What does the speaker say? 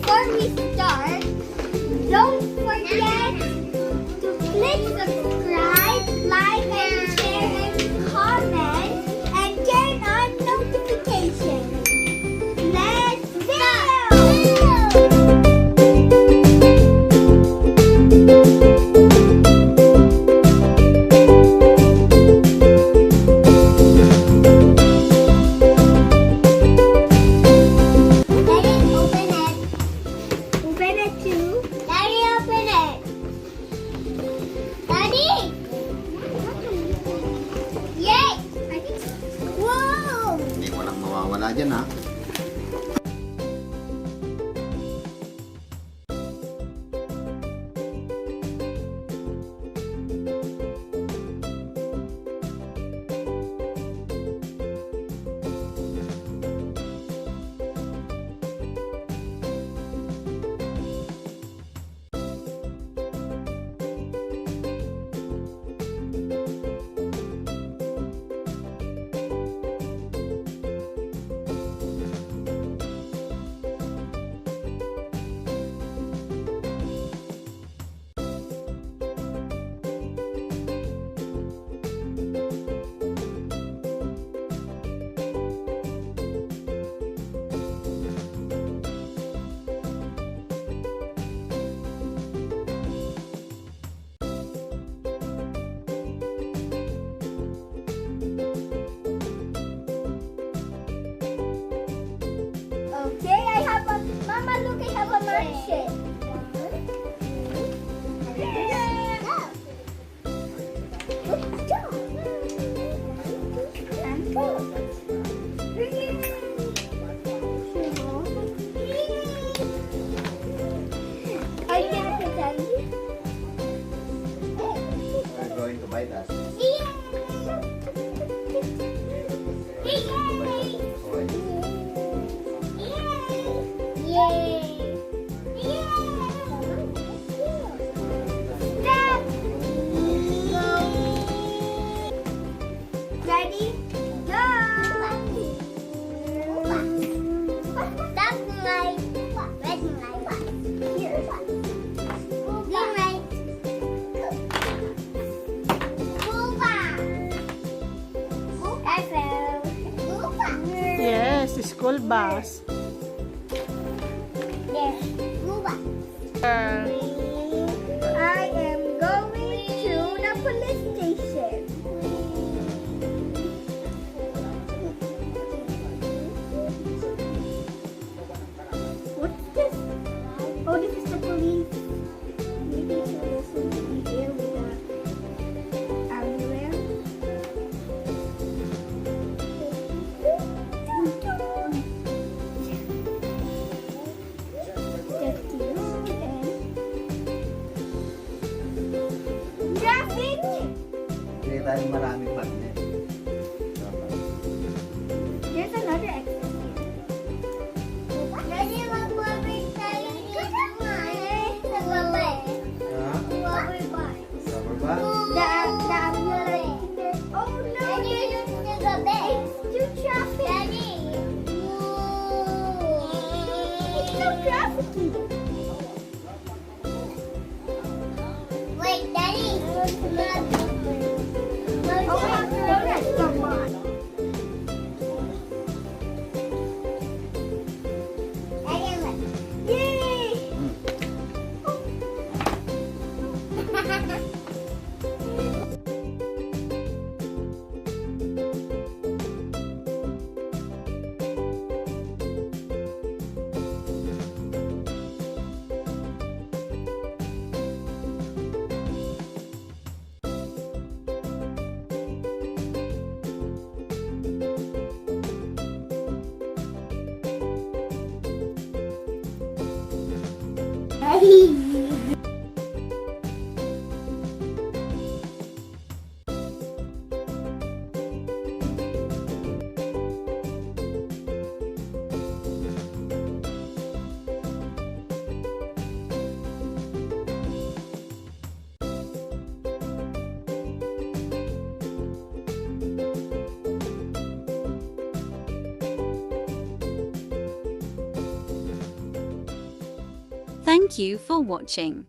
before we start, don't forget to click subscribe, like and share and comment and turn on notifications. Let's go! Wala dyan ha. Okay, I have a Mama. Look, I have a marksheet. Are you gonna pretend? I'm going to bite us. Ready? Go! That's my red light. Here. Green light. I fell. Yes, school bus. There. I am going to the police station. What's this? Oh, this is the police. Maybe it's also in the air with the ambulance. Traffic! Hindi tayo maraming magnet. There's another exit here. Ready, mag-wabay tayo dito. Nag-wabay. Ha? Wabay ba? Rubber band? The ambulance. Oh no! It's too traffic. Daddy. It's so trafficy. Wait, Daddy. Oh, come on. Yay! Thank you for watching.